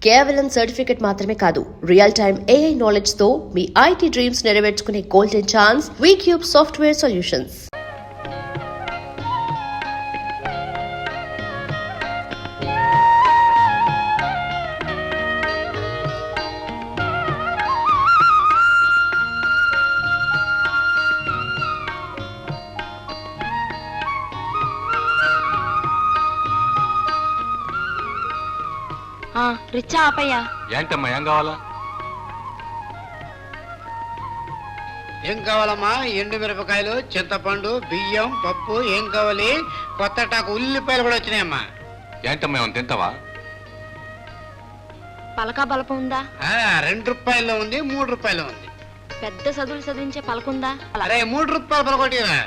కేవలం సర్టిఫికెట్ మాత్రమే కాదు, రియల్ టైమ్ AI నాలెడ్జ్ తో మీ IT డ్రీమ్స్ నెరవేర్చుకునే golden chance VCube software solutions. రిచ్చా ఆపయ్యా. ఏంటమ్మా ఏం కావాలా? ఏం కావాలమ్మా? ఎండు మిరపకాయలు, చింతపండు, బియ్యం, పప్పు. ఏం కావాలి? కొత్త టాకు ఉల్లిపాయలు కూడా వచ్చినాయమ్మా. ఏంటమ్మా ఏమైనా తింటావా? పలకా బలపం ఉందా? 2 రూపాయల్లో ఉంది, 3 రూపాయలు ఉంది. పెద్ద చదువులు చదివించే పలకుందా? అరే 3 రూపాయలు పలకొట్టిరా.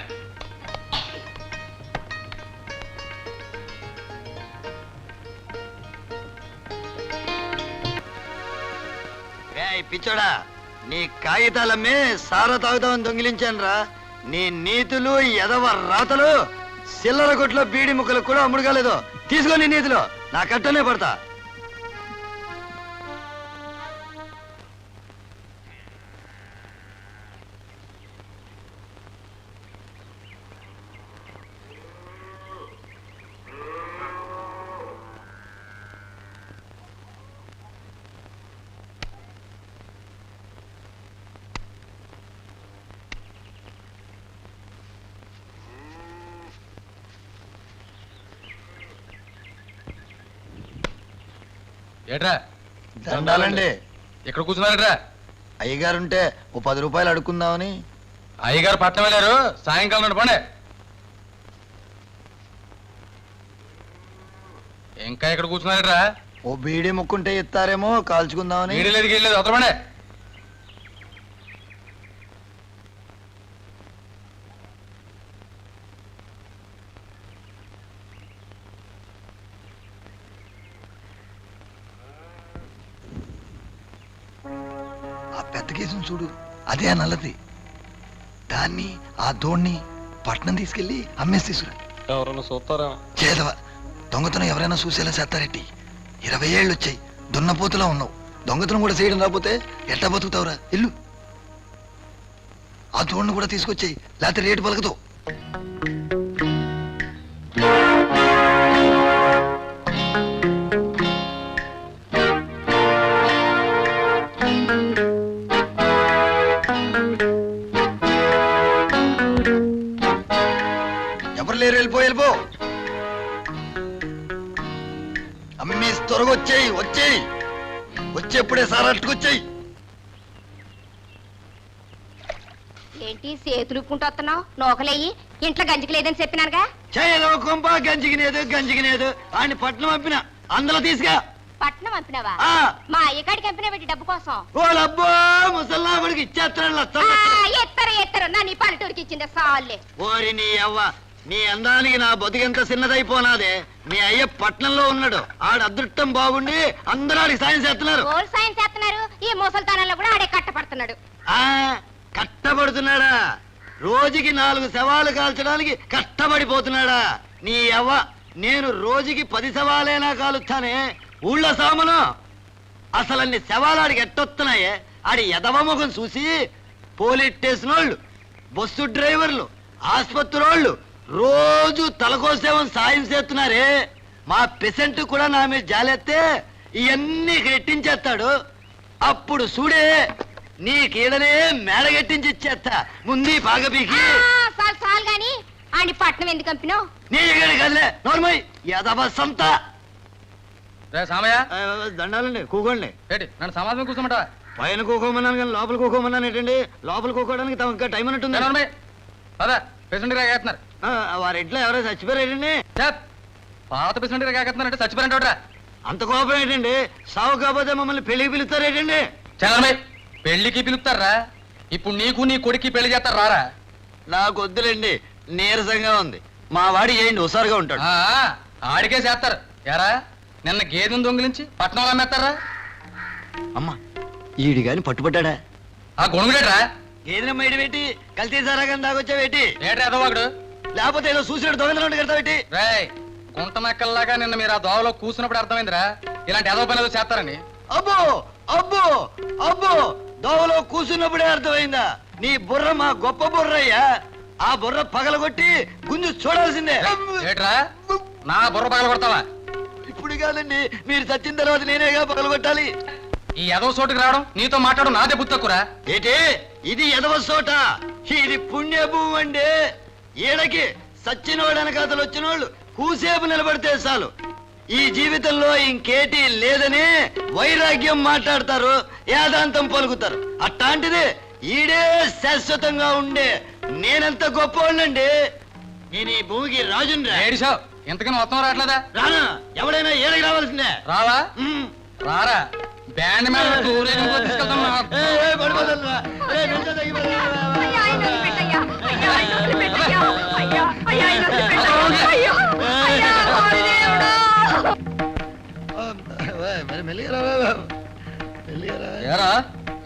పిచ్చోడా, నీ కాగితాలమ్మే సారా తాగుతామని దొంగిలించాను రా. నీ నీతులు ఎదవ రాతలు చిల్లర కొట్లో బీడి ముక్కలు కూడా అమ్ముడు కాలేదు. తీసుకో నీ నీతులు, నా కట్టనే పడతా. ఏట్రా దండాలండి. ఇక్కడ కూర్చున్నారట్రా? అయ్యగారుంటే ఓ 10 రూపాయలు అడుక్కుందామని. అయ్యగారు పట్నం వెళ్ళారు, సాయంకాలం నుండి పోండి. ఇంకా ఇక్కడ కూర్చున్నారట్రా? ఓ బీడి ముక్కుంటే ఇస్తారేమో కాల్చుకుందామని. వీడిలేదు గీడలేదు, అవతలపండి. ఆ పెద్ద కేసును చూడు, అదే ఆ నల్లది. దాన్ని ఆ దోణ్ణి పట్నం తీసుకెళ్లి అమ్మేసి తీసుకురా. ఎవరన్నా చూస్తారా? చేదవ దొంగతనం ఎవరైనా చూసేలా చేస్తారెట్టి. 20 ఏళ్ళు వచ్చాయి, దున్నపోతులా ఉన్నావు. దొంగతనం కూడా చేయడం రాకపోతే ఎట్లా బతుకుతావురా? ఇల్లు ఆ దోణ్ణి కూడా తీసుకొచ్చాయి, లేకపోతే రేటు పలకదు. ఎవరు లేరు, వెళ్ళిపో. అమ్మేసి త్వరగా వచ్చేయి. వచ్చేప్పుడే సారాట్టుకొచ్చాయి. ఏంటి చేతులు వస్తున్నావు? నోకలేయి, ఇంట్లో గంజికి లేదని చెప్పినానుగా. చేయదో కొంప గంజికినేదు ఆయన పట్నం పంపిన అందులో తీసుగా. పట్నం పంపినావా? మా అయ్యకాడికి పంపినా పెట్టి డబ్బు కోసం. ఓ లబ్బో, ముసల్లాబడికి ఇచ్చేస్తాను. ఎత్తరు నా నీ పల్లెటూరికి ఇచ్చిందే సాల్లే. ఓరి నీ అవ్వ, నీ అందానికి నా బతుకెంత చిన్నదైపోనాదే. మీ అయ్య పట్నంలో ఉన్నాడు, ఆడ అదృష్టం బాగుండి అందరూ ఆడికి సాయం చేస్తున్నారు. సాయం చేస్తున్నారు. ఈ ముసల్తానంలో కూడా ఆడే కట్టపడుతున్నాడు. కట్టబడుతున్నాడా? రోజుకి 4 శవాలు కాల్చడానికి కష్టపడిపోతున్నాడా? నీ అవ్వ, నేను రోజుకి 10 శవాలైనా కాలుస్తానే. ఊళ్ళో సామను అసలన్ని శవాలు ఆడికి ఎట్టొస్తున్నాయే. ఆడి ఎదవముఖం చూసి పోలీస్ స్టేషన్ వాళ్ళు, బస్సు డ్రైవర్లు, ఆసుపత్రి వాళ్ళు రోజు తలకోసేమని సాయం చేస్తున్నారే. మా పెసెంట్ కూడా నా మీద జాలేస్తే ఇవన్నీ ఎట్టించేస్తాడు. అప్పుడు చూడే నీకీడనే మేడగట్టించి ఇచ్చేస్తా. ముందు పాగపీకి చాలు గాని ఆడి పట్నం ఎందుకు పంపినావు? నీ కదలే నోర్మయ్ యదవ సంత. దండాలండి, కూకోండి. నన్ను సమాజం కూర్చోమంటా? పైన కూకోమన్నాను కానీ లోపల కూకోమన్నాను ఏంటండి? లోపల కూకోవడానికి తమ టైం అన్నట్టుంది. పేషెంట్ రాగేస్తున్నారు. వారి ఇంట్లో ఎవరో చచ్చిపోయారండి. పాత పేషెంట్ రాగేస్తున్నారంటే చచ్చిపోయారంట. అంత కోపం ఏంటండి? సావు కాకపోతే మమ్మల్ని పెళ్లికి పిలుస్తారేటండి? చలమే పెళ్లికి పిలుస్తారా? ఇప్పుడు నీకు నీ కొడుక్కి పెళ్లి చేస్తారు రారా? నాకు వద్దులేండి, నీరసంగా ఉంది. మా వాడి చేయండి, హుషారుగా ఉంటాడు. ఆడికే చేస్తారు. ఎరా నిన్న గేదెను దొంగిలించి పట్నంలో అమ్మేస్తారా? అమ్మా, ఈడి గాని పట్టుబడ్డా? ఆ గొణుగుడేట్రా? గేదెనమ్మ ఇడి పెట్టి కల్తీ సారా కానీ దాగొచ్చావేటి? ఏట్రా ఎదవాడు? లేకపోతే ఏదో చూసినట్టు దొంగతనం కడతావేటి? కుంటనక్కల్లాగా నిన్న మీరు ఆ దోవలో కూర్చున్నప్పుడు అర్థమైందిరా ఇలాంటి ఏదో పని ఏదో చేస్తారని. అబ్బో అబ్బో అబ్బో దోవలో కూర్చున్నప్పుడే అర్థమైందా? నీ బుర్ర మా గొప్ప బుర్రయ్యా. ఆ బుర్ర పగలగొట్టి గుంజు చూడాల్సిందే. ఏట్రా నా బుర్ర పగల కొడతావా? ఇప్పుడు కాదండి, మీరు చచ్చిన తర్వాత నేనేగా పగలగొట్టాలి. ఈ ఎదవ చోటుకి రావడం నీతో మాట్లాడు నాదే బుద్ధి తక్కురా. ఏంటి ఇది ఎదవ చోట? ఇది పుణ్యభూమి అండి. ఈడకి సచ్చినోడు వెనకాతలు వచ్చినోళ్ళు కూసేపు నిలబడితే చాలు. ఈ జీవితంలో ఇంకేటి లేదని వైరాగ్యం మాట్లాడతారు, యాదాంతం పలుకుతారు. అట్లాంటిది ఈడే శాశ్వతంగా ఉండే నేనెంత గొప్పవాళ్ళండి. నేను ఈ భూమికి రాజుండ్రా. ఏడిసావు ఇంతకని మొత్తం రావట్లేదా? రానా? ఎవడైనా ఏడకి రావాల్సిందే. రావా? ఉమ్. రారా బ్యాండ్ మీద పెట్టి ఊరేగింపులో తీసుకెళ్తాం. పడిపోతాను. అయ్యా, ఆయన వదిలిపెట్టయ్యా. అయ్యా, ఆయన వదిలిపెట్టయ్యా. అయ్యా, అయ్యా, ఆయన వదిలిపెట్టయ్యా. అయ్యో, అయ్యా, ఓ దేవుడా. ఏరా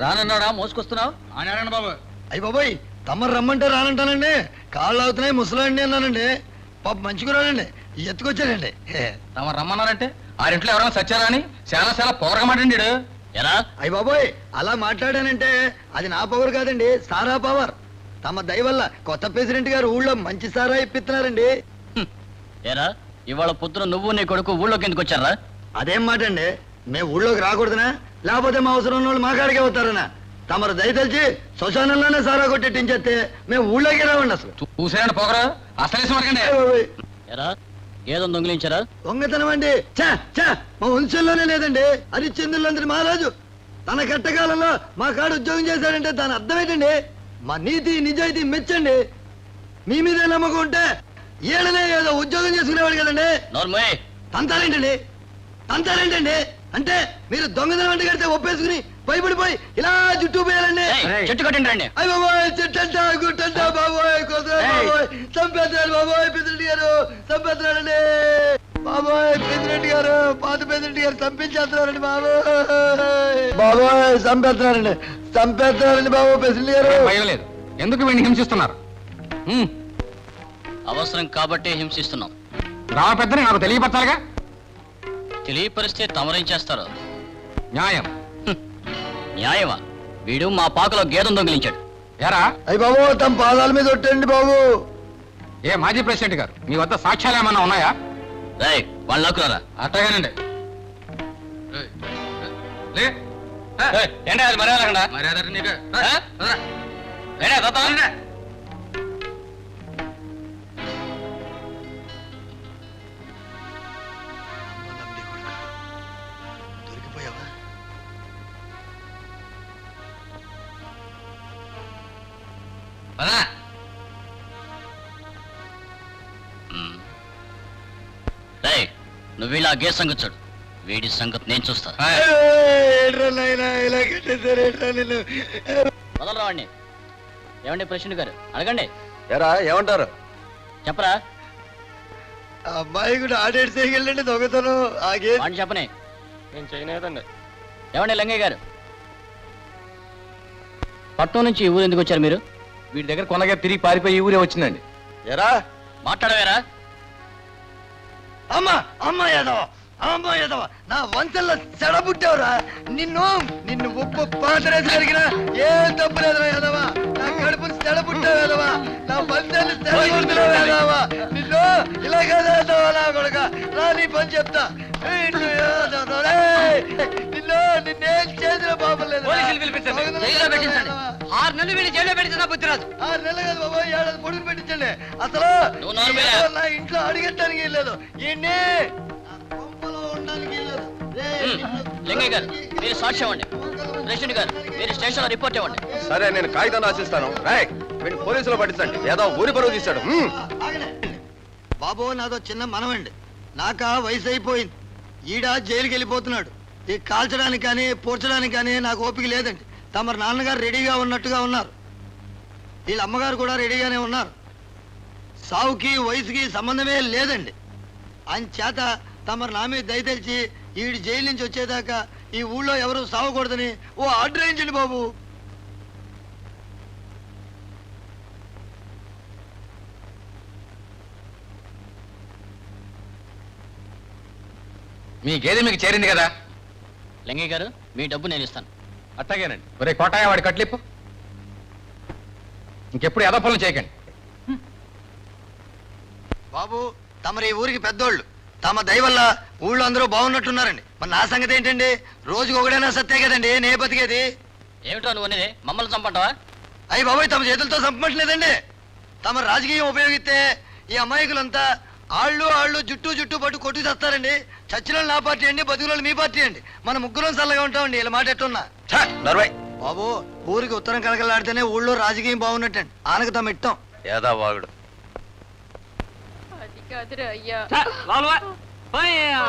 రానన్నాడా మోసుకొస్తున్నావు? ఆనాడండి బాబు. అయ్యి బాబోయ్, తమరు రమ్మంటే రానంటానండి. కాళ్ళు అవుతున్నాయి ముసలాండి అన్నానండి. పాప మంచిగా రానండి, ఎత్తుకొచ్చానండి. తమ రమ్మన్నారంటే ఆరింట్లో ఎవరైనా సచ్చారా అని చాలా చాలా పొగరగమాటండి. ఎరా అయ్యి బాబోయ్, అలా మాట్లాడానంటే అది నా పవర్ కాదండి, సారా పవర్. తమ దయ వల్ల కొత్త ప్రెసిడెంట్ గారు ఊళ్ళో మంచి సారా ఇప్పిస్తున్నారండి. ఏరా ఇవాళ పొద్దున నువ్వు నీ కొడుకు ఊళ్ళోకి ఎందుకు వచ్చారా? అదేం మాట అండి, మేము ఊళ్ళోకి రాకూడదునా? లేకపోతే మా అవసరం ఉన్న వాళ్ళు మా కాడికే అవుతారనా? తమరు దయ తెలిసి శ్మశానంలోనే సారా కొట్టేట్టించేస్తే మేము ఊళ్ళోకి రావండి అసలు. చూసారండి పొగరు అసలు అడగండి. అయ్య బాబోయ్, ఏరా గేదెను దొంగిలించారా? దొంగతనం అండి చా చా మా వంశంలోనే లేదండి. అది చంద్రులందరి మహారాజు తన కట్టకాలంలో మా కాడ ఉద్యోగం చేశాడంటే దాని అర్థం ఏంటండి? మా నీతి నిజాయితీ మెచ్చండి. మీ మీదే నమ్మకం ఉంటే ఏడనే ఏదో ఉద్యోగం చేసుకునేవాడు కదండి. నోర్మోయ్, తంతారేంటండి తంతారేంటండి అంటే మీరు దొంగతనం అంటే కడితే ఒప్పేసుకుని భయపడిపోయి ఇలా జుట్టు పోయాలండి. ఏయ్, చెట్టు కట్టండి రండి. అయ్య బాబోయ్, చెట్టంట గుట్టంట బాబోయ్, కొసరా బాబోయ్, చంపేస్తున్నాడు బాబోయ్, ప్రెసిడెంట్ గారు చంపేస్తున్నాడండి బాబోయ్, ప్రెసిడెంట్ గారు, పాత ప్రెసిడెంట్ గారు చంపించేస్తున్నారండి బాబోయ్, బాబోయ్ చంపేస్తున్నారండి, చంపేస్తున్నారండి బాబు ప్రెసిడెంట్ గారు. భయం లేదు, ఎందుకు వీడిని హింసిస్తున్నారు? అవసరం కాబట్టి హింసిస్తున్నాం. రావ పెద్దని నాకు తెలియపరచాలిగా. తెలియపరిస్తే తమరేం చేస్తారు? న్యాయం. న్యాయమా? వీడు మా పాకలో గేదెను దొంగిలించాడు. ఏరా అయ్య బాబు, తమ పాదాల మీద ఒట్టండి బాబు. ఏ మాజీ ప్రెసిడెంట్ గారు, మీ వద్ద సాక్ష్యాలు ఏమన్నా ఉన్నాయా? రేయ్ వాళ్ళకు రారా. అట్టగానండి. ఏంటి అది మర్యాద మర్యాద నీకు? దొరికిపోయావా? రేయ్ నువ్వు ఇలా గే సంగతి చూడు, వీడి సంగతి నేను చూస్తా. వదలరా వాడిని. ఏమండి ప్రెసిడెంట్ గారు, అడగండి. ఎరా ఏమంటారు? చెప్పరా. అమ్మాయి కూడా ఆడేడు చేయగలండి దొంగతనం. ఆగే వాడిని చెప్పనే. నేను చేయలేదండి. ఏమండి లింగయ్య గారు, పట్నం నుంచి ఈ ఊరు ఎందుకు వచ్చారు మీరు? వీడి దగ్గర కొనగా తిరిగి పారిపోయి ఈ ఊరే వచ్చిందండి. ఎరా మాట్లాడవేరా? అమ్మా అమ్మ యాదవ, అమ్మ యాదవ, నా వంశంలో చెడబుట్టావురా. నిన్ను నిన్ను ఉప్పు పాత్రేసి జరిగినా ఏం తప్పు లేదురా యాదవ. నా కడుపుని చెడబుట్టావు యాదవ, నా వంశాన్ని చెడబుట్టావు యాదవ. నిన్ను ఇలా కదా యాదవ నా కొడుక, రా నీ పని చెప్తా. నిన్ను యాదవ, రేయ్, నిన్ను నిన్నేం చేసిన పాపం లేదు. 6 నెలలు వీళ్ళు జైల్లో పెట్టిన బుద్ధిరాజు. 6 నెలలు కాదు బాబు, 7 ఏడాది పొడుగు పెట్టించండి. అసలు నువ్వు నోరు మీద. నా ఇంట్లో అడిగటానికి లేదు, ఈయన్ని నా కొంపలో ఉండడానికి లేదు. రేయ్, లింగయ్య గారు మీరు సాక్ష్యం ఇవ్వండి. ప్రెసిడెంట్ గారు మీరు స్టేషన్ లో రిపోర్ట్ ఇవ్వండి. సరే నేను కాగితం రాసిస్తాను. రాయ్ వీడిని పోలీసులో పట్టించండి, ఏదో ఊరి పరువు తీశాడు. ఆగండి. బాబు నాదో చిన్న మనవండి, నాకా వయసు అయిపోయింది. ఈడ జైలుకి వెళ్ళిపోతున్నాడు. ఈ కాల్చడానికి కానీ పూడ్చడానికి కానీ నాకు ఓపిక లేదండి. తమరు నాన్నగారు రెడీగా ఉన్నట్టుగా ఉన్నారు, వీళ్ళ అమ్మగారు కూడా రెడీగానే ఉన్నారు. సావుకి వయసుకి సంబంధమే లేదండి. చేత తమరు నా మీద దయతెలిచి ఈడి జైలు నుంచి వచ్చేదాకా ఈ ఊళ్ళో ఎవరు సావకూడదని ఓ ఆర్డర్ వేయించండి బాబు. మీ గేదె మీకు చేరింది కదా. లింగయ్య గారు మీ డబ్బు నేను ఇస్తాను. అట్టగేనండి. ఒరే కోటాయ వాడి కట్లిప్పు. ఇంకెప్పుడు ఎద పనులు చేయకండి. బాబు తమరి ఈ ఊరికి పెద్దోళ్ళు, తమ దయ వల్ల ఊళ్ళో అందరూ బాగున్నట్టున్నారండి. మరి నా సంగతి ఏంటండి? రోజుకి ఒకడైనా సత్తే కదండి నే బతికేది. ఏమిటో నువ్వు అనేది? మమ్మల్ని చంపంటావా? అయ్యి బాబాయ్ తమ చేతులతో చంపట్లేదండి. తమ రాజకీయం ఉపయోగిస్తే ఈ అమాయకులంతా ఆళ్ళు జుట్టు పట్టు కొట్టి చేస్తారండి. చచ్చిన నా పార్టీ అండి, బతుకులు మీ పార్టీ అండి. మన ముగ్గురం చల్లగా ఉంటామండి. ఇలా మాట ఎట్టున్నా బాబు, ఊరికి ఉత్తరం కలకలాడితేనే ఊళ్ళో రాజకీయం బాగున్నట్టండి. ఆనకు తమ ఇట్టం ఏదా వాగుడు. అది కాదురా అయ్యా. అయ్యా,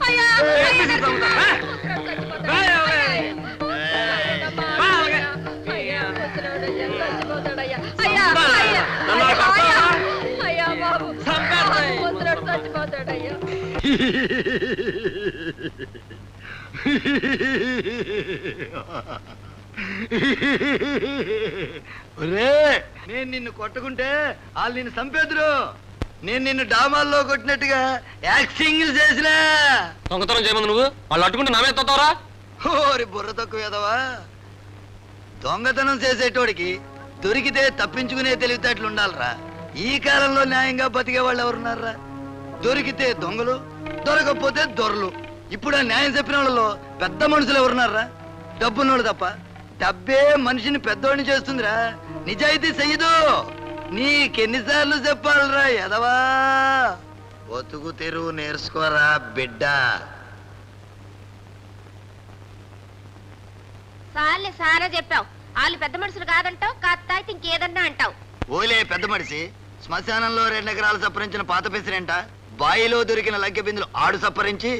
అయ్యా, అయ్యా, ముసలోడయ్యా, చచ్చిపోతాడయ్యా. అయ్యా, అయ్యా, అయ్యా, అయ్యా బాబు, ముసలోడు చచ్చిపోతాడయ్యా. నేను నిన్ను కొట్టుకుంటే వాళ్ళు నిన్ను చంపేద్దరు. నేను నిన్ను డామాల్లో కొట్టినట్టుగా యాక్టింగ్ చేసినా. దొంగతనం చేయమంది నువ్వు, వాళ్ళు అట్టుకుంటే నామే తోతావరా? ఓరి బుర్ర తక్కువ ఏదవా. దొంగతనం చేసేటోడికి దొరికితే తప్పించుకునే తెలివితేటలు ఉండాలరా. ఈ కాలంలో న్యాయంగా బతికే వాళ్ళు ఎవరున్నారా? దొరికితే దొంగలు, దొరకకపోతే దొరలు. ఇప్పుడు ఆ న్యాయం చెప్పిన వాళ్ళలో పెద్ద మనుషులు ఎవరున్నారా? డబ్బున్నోళ్ళు తప్ప. డబ్బే మనిషిని పెద్దోడిని చేస్తుందిరా. నిజాయితీ చెయ్యదు. నీకెన్నిసార్లు చెప్పాలరా ఎదవా? బతుకు తెరువు నేర్చుకోరా బిడ్డ. సార్లే సారా చెప్పావు. వాళ్ళు పెద్ద మనుషులు కాదంటావు, కాస్త అయితే ఇంకేదన్నా అంటావు. ఓలే పెద్ద మనిషి, శ్మశానంలో 2 ఎకరాలు సప్పరించిన పాత పెసిరెంట బాయిలో దొరికిన లగ్గె బిందులు ఆడు సప్పరించి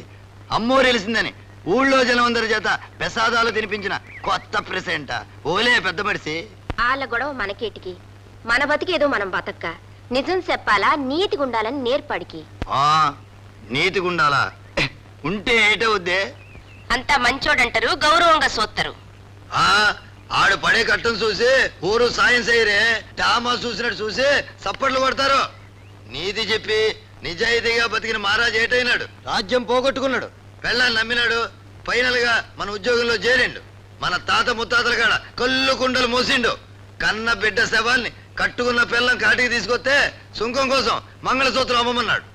అమ్మోరెలిసిందని ఊళ్ళో జనమందరి చేత ప్రసాదాలు తినిపించిన కొత్త ప్రెసెంట. ఓలే పెద్ద మనిషి. వాళ్ళ గొడవ మనకేటికి? మన బతికేదో మనం బతక్క. నిజం చెప్పాలా, నీతిగా ఉండాలని నేర్పడికి. ఆ నీతిగుండాలా? ఉంటే ఏటవుద్దే? అంతా మంచోడంటారు, గౌరవంగా సోత్తరు. ఆ ఆడు పడే కట్టం చూసి ఊరు సాయం చేయరే. డామా చూసినట్టు చూసి సప్పట్లు కొడతారు. నీతి చెప్పి నిజాయితీగా బతికిన మహారాజు ఏటైనాడు? రాజ్యం పోగొట్టుకున్నాడు, పెళ్ళాన్ని నమ్మినాడు, ఫైనల్ గా మన ఉద్యోగంలో చేరిండు. మన తాత ముత్తాతల కాడ కళ్ళు కుండలు మోసిండు. కన్న బిడ్డ శవాన్ని కట్టుకున్న పిల్లం కాటికి తీసుకొస్తే సుంకం కోసం మంగళసూత్రం అమ్మమన్నాడు.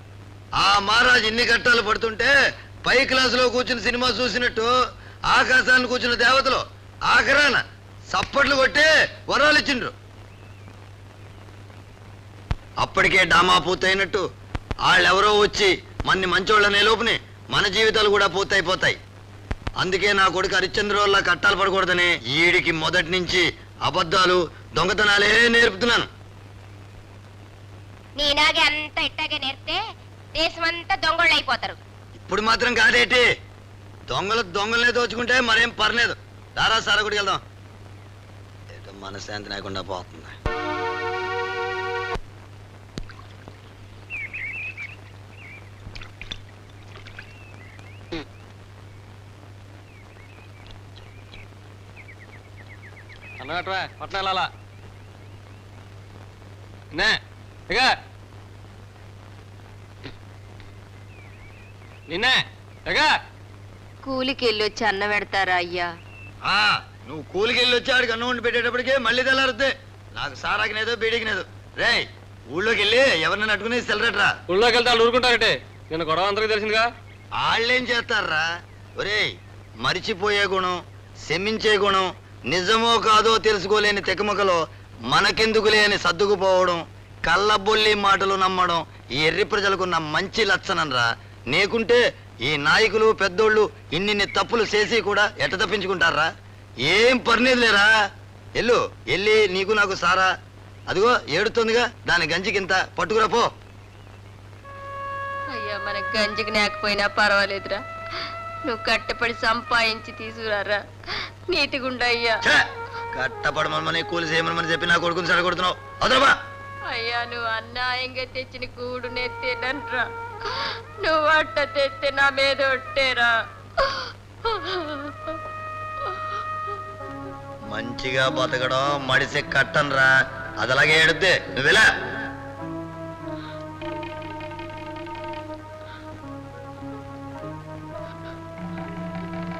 ఆ మహారాజు ఇన్ని కట్టాలు పడుతుంటే పై క్లాసులో కూర్చుని సినిమా చూసినట్టు ఆకాశాన్ని కూర్చున్న దేవతలు ఆఖరాన సప్పట్లు కొట్టి వరాలు ఇచ్చిండ్రు. అప్పటికే డామా పూర్తయినట్టు వాళ్ళెవరో వచ్చి మన్ని మంచోళ్ళనే లోపుని మన జీవితాలు కూడా పూర్తయిపోతాయి. అందుకే నా కొడుకు హరిశ్చంద్రుల్లా కట్టాలు పడకూడదని ఈడికి మొదటి నుంచి అబద్ధాలు దొంగతనాలే నేర్పుతున్నాను. నేనాగే అంతా ఇట్టాగే నేర్పితే దేశమంతా దొంగళ్ళు అయిపోతారు. ఇప్పుడు మాత్రం కాదేటి? దొంగలనే దోచుకుంటే మరేం పర్లేదు. దారా సారా గుడికి వెళ్దాం. ఏదో మనశ్శాంతి లేకుండా పోతుంది. అన్నట్రా పట్నాల నిన్నే కూలికి వెళ్ళొచ్చి అన్నం పెడతారా అయ్యా? నువ్వు కూలికి వెళ్ళి వచ్చి ఆడికి అన్నం వండి పెట్టేటప్పటికే మళ్ళీ తెల్లారుద్ది. నాకు సారాకినేదో బీడికినేదో. రే ఊళ్ళోకి వెళ్ళి ఎవరిని నట్టుకుని సెలరట్రా. ఊళ్ళోకి వెళ్తే వాళ్ళు ఊరుకుంటారటే. నిన్న గొడవ అందరికీ తెలిసిందిగా. వాళ్ళేం చేస్తారా? ఒరేయ్, మరిచిపోయే గుణం, శమించే గుణం, నిజమో కాదో తెలుసుకోలేని తెకమకలో మనకెందుకు లేని సర్దుకుపోవడం, కళ్ళబొల్లి మాటలు నమ్మడం ఈ ఎర్రి ప్రజలకున్న మంచి లక్షణంరా. నీకుంటే ఈ నాయకులు పెద్దోళ్ళు ఇన్నిన్ని తప్పులు చేసి కూడా ఎట్ట తప్పించుకుంటారా? ఏం పర్లేదు లేరా. ఎల్లు ఎల్లి నీకు నాకు సారా అదిగో ఏడుతుందిగా, దాని గంజికింత పట్టుకురా పో. అయ్యా మన గంజికి లేకపోయినా పర్వాలేదురా, నువ్వు కట్టపడి సంపాదించి తీసుకురారా. నీతిగుండా అయ్యా. కట్టపడమని కూలి చేయమని చెప్పి నా కొడుకుని సడగొడుతున్నావు. వదలమా. అయ్యా నువ్వు అన్యాయంగా తెచ్చిన కూడు నెత్తేనంట్రా. నువ్వు అట్ట తెస్తే నా మీద ఒట్టేరా. మంచిగా బతకడం మడిసి కట్టనరా, అది అలాగే ఏడుద్ది. నువ్వెలా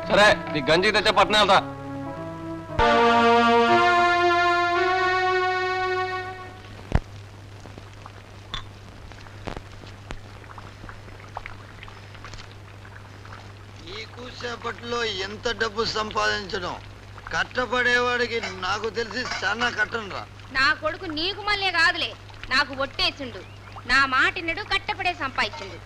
సరే నీ గంజి తెచ్చే పట్నం వెళ్తా. ఈ కూసేపట్లో ఎంత డబ్బు సంపాదించడం కట్టపడేవాడికి నాకు తెలిసి చాలా కట్టనరా. నా కొడుకు నీకు మళ్ళీ కాదులే, నాకు ఒట్టేసిండు. నా మాటినడు కట్టపడే సంపాదించిండు.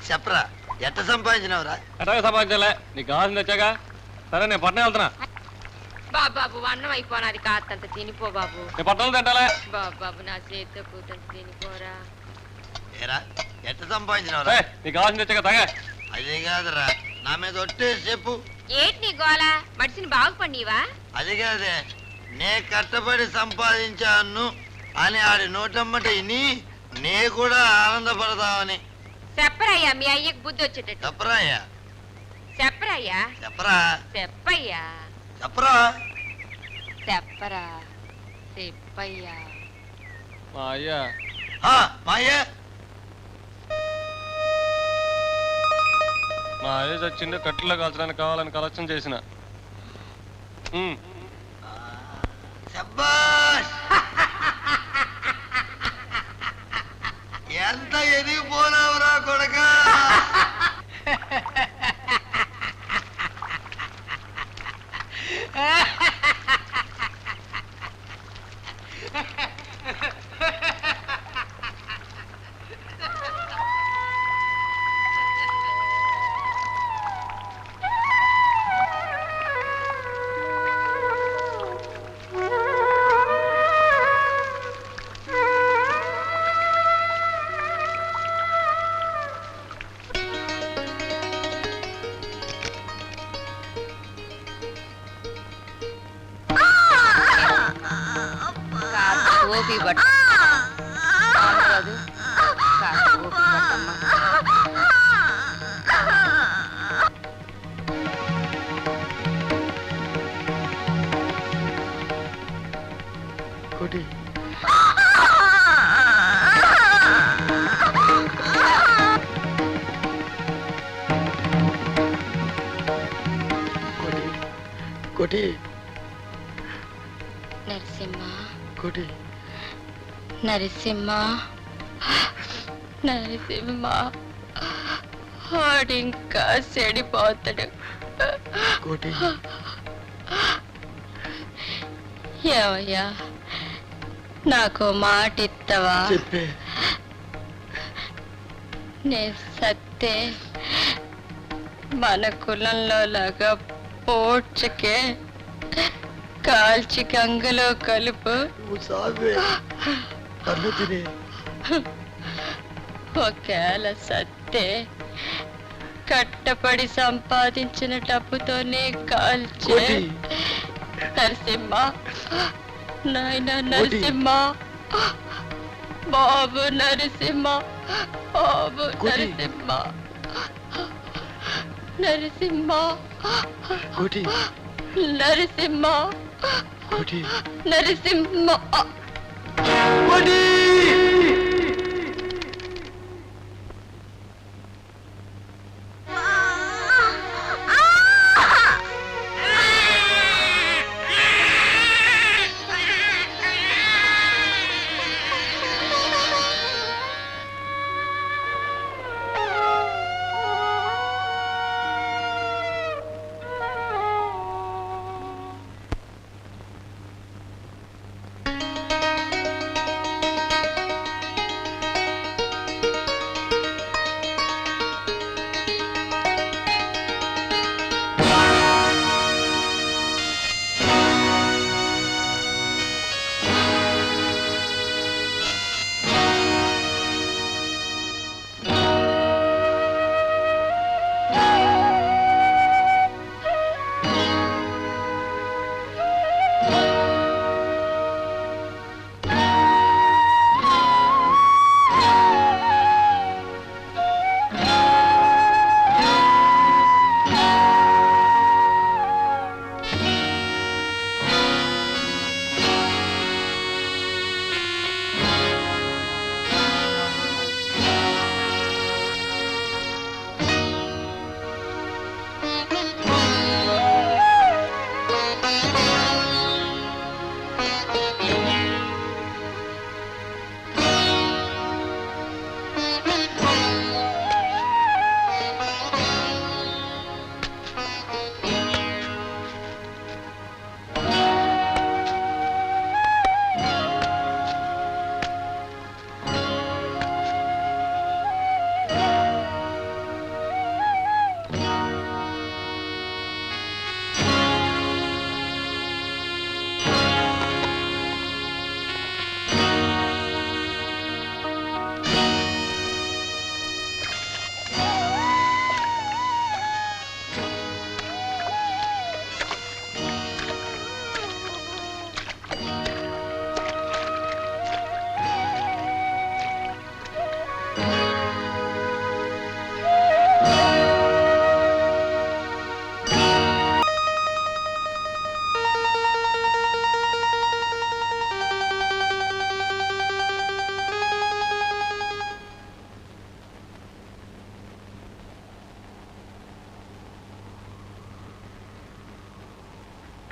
చెప్పరా, ఎట్ట సంపాదించినవరా? ఎట్లాగా సంపాదించాలే, నీకు కావాల్సింది తెచ్చాగా. సరే నేను పట్నం వెళ్తున్నా. బాబు అన్నం అయిపోనాది, కాస్తంత తినిపో బాబు. నేను పట్టణంలో తింటాలే. బాబు నా చేతితో కూతంత తినిపోరా. ఏరా, ఎట్ట సంపాదించినవరా? నీకు కావాల్సింది తెచ్చాగా తాగా. అది కాదురా, నా మీద ఒట్టేసి చెప్పు. ఏటి నీ గోల, మడిసిని బాగుపడివా? అది కాదే, నే కట్టబడి సంపాదించాను అని ఆడి నోటమ్మట ఇని నే కూడా ఆనందపడతావని. చెప్పరయ్యా, మీ అయ్యకు బుద్ధి వచ్చేటట్టు చెప్పరా అయ్యా, చెప్పరయ్యా. చెప్పరా, చెప్పయ్యా, చెప్పరా. చెప్పరా, చెప్పయ్యా. మా అయ్యా మా అయ్యా, మా అయ్య చచ్చింది కట్టెలో కాల్చడానికి కావాలని కలెక్షన్ చేసిన. శబ్బాష్. ఎంత ఎదిగిపోనావురా కొడకా. ఓపి బట్ట ఓపి బట్టమ్మా. కోటి నరసింహ, కోటి నరసింహ, నరసింహ, వాడింకా చెడిపోతాడు. కోటి ఏమయ్యా, నాకు మాట ఇస్తావా? చెప్పే. నేను సత్తే మన కులంలో లాగా పోడ్చకే కాల్చి గంగలో కలుపు. నువ్వు సావే, అన్ను తినే. ఒకవేళ సత్తే కట్టపడి సంపాదించిన డబ్బుతోనే కాల్చే. నరసింహ, నాయన నరసింహ, బాబు నరసింహ, బాబు నరసింహ, నరసింహ, కోటి నరసింహ, కోటి నరసింహ. కోటి.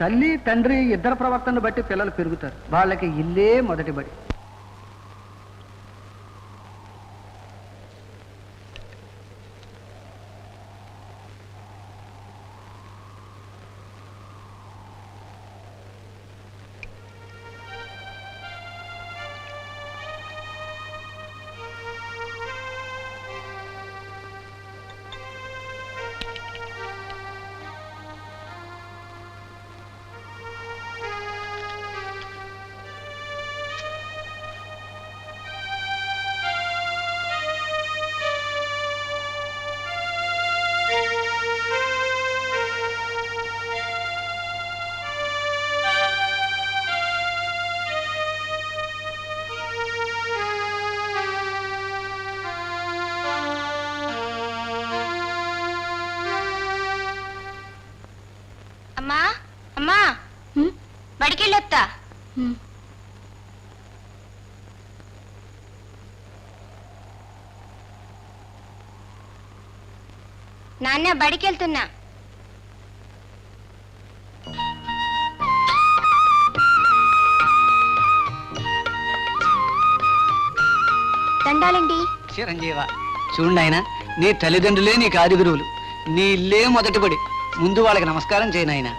తల్లి తండ్రి ఇద్దరు ప్రవర్తనను బట్టి పిల్లలు పెరుగుతారు. వాళ్ళకి ఇల్లే మొదటి బడి. అమ్మా అమ్మా బడికెళ్ళొత్తా. నాన్న బడికెళ్తున్నా. దండాలండి. చిరంజీవ చూడండి ఆయన, నీ తల్లిదండ్రులే నీకు ఆది గురువులు. నీ ఇల్లే మొదటి బడి. ముందు వాళ్ళకి నమస్కారం చేయను ఆయన.